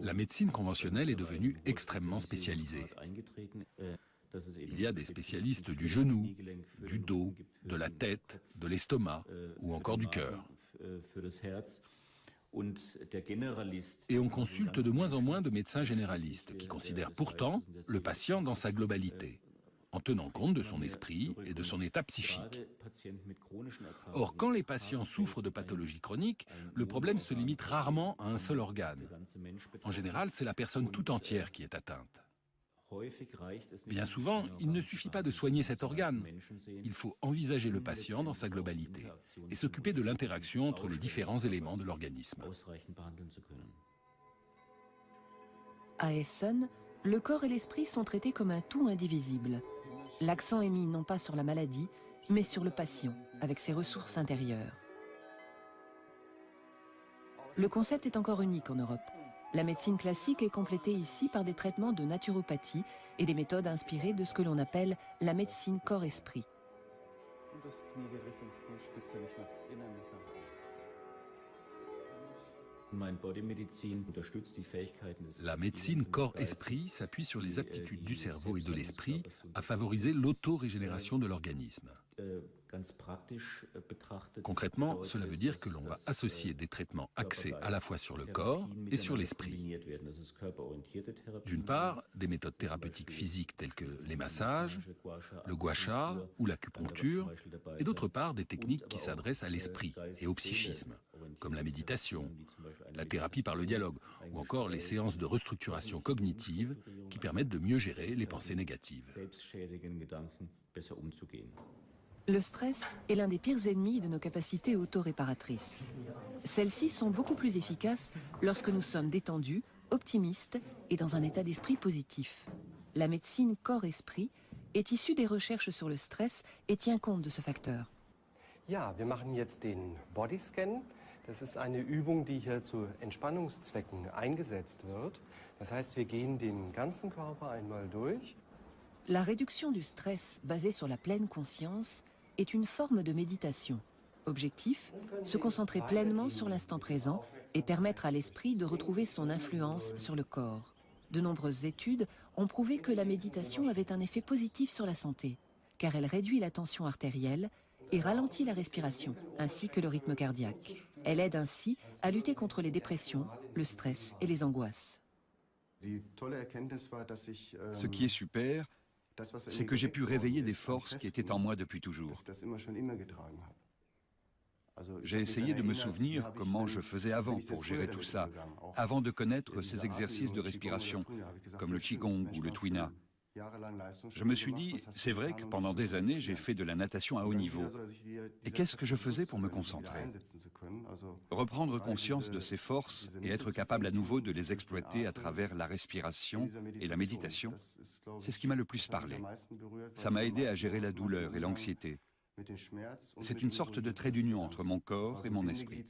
La médecine conventionnelle est devenue extrêmement spécialisée. Il y a des spécialistes du genou, du dos, de la tête, de l'estomac ou encore du cœur. Et on consulte de moins en moins de médecins généralistes qui considèrent pourtant le patient dans sa globalité, en tenant compte de son esprit et de son état psychique. Or, quand les patients souffrent de pathologies chroniques, le problème se limite rarement à un seul organe. En général, c'est la personne tout entière qui est atteinte. Bien souvent, il ne suffit pas de soigner cet organe. Il faut envisager le patient dans sa globalité et s'occuper de l'interaction entre les différents éléments de l'organisme. À Essen, le corps et l'esprit sont traités comme un tout indivisible. L'accent est mis non pas sur la maladie, mais sur le patient, avec ses ressources intérieures. Le concept est encore unique en Europe. La médecine classique est complétée ici par des traitements de naturopathie et des méthodes inspirées de ce que l'on appelle la médecine corps-esprit. La médecine corps-esprit s'appuie sur les aptitudes du cerveau et de l'esprit à favoriser l'autorégénération de l'organisme. Concrètement, cela veut dire que l'on va associer des traitements axés à la fois sur le corps et sur l'esprit. D'une part, des méthodes thérapeutiques physiques telles que les massages, le gua sha ou l'acupuncture, et d'autre part, des techniques qui s'adressent à l'esprit et au psychisme, comme la méditation, la thérapie par le dialogue ou encore les séances de restructuration cognitive qui permettent de mieux gérer les pensées négatives. Le stress est l'un des pires ennemis de nos capacités auto-réparatrices. Celles-ci sont beaucoup plus efficaces lorsque nous sommes détendus, optimistes et dans un état d'esprit positif. La médecine corps-esprit est issue des recherches sur le stress et tient compte de ce facteur. Ja, wir machen jetzt den Bodyscan. Das ist eine Übung, die hier zu Entspannungszwecken eingesetzt wird. Das heißt, wir gehen den ganzen Körper einmal durch. La réduction du stress basée sur la pleine conscience est une forme de méditation. Objectif, se concentrer pleinement sur l'instant présent et permettre à l'esprit de retrouver son influence sur le corps. De nombreuses études ont prouvé que la méditation avait un effet positif sur la santé, car elle réduit la tension artérielle et ralentit la respiration, ainsi que le rythme cardiaque. Elle aide ainsi à lutter contre les dépressions, le stress et les angoisses. Ce qui est super, c'est que j'ai pu réveiller des forces qui étaient en moi depuis toujours. J'ai essayé de me souvenir comment je faisais avant pour gérer tout ça, avant de connaître ces exercices de respiration, comme le Qigong ou le Tuina. Je me suis dit, c'est vrai que pendant des années, j'ai fait de la natation à haut niveau. Et qu'est-ce que je faisais pour me concentrer? Reprendre conscience de ces forces et être capable à nouveau de les exploiter à travers la respiration et la méditation, c'est ce qui m'a le plus parlé. Ça m'a aidé à gérer la douleur et l'anxiété. C'est une sorte de trait d'union entre mon corps et mon esprit.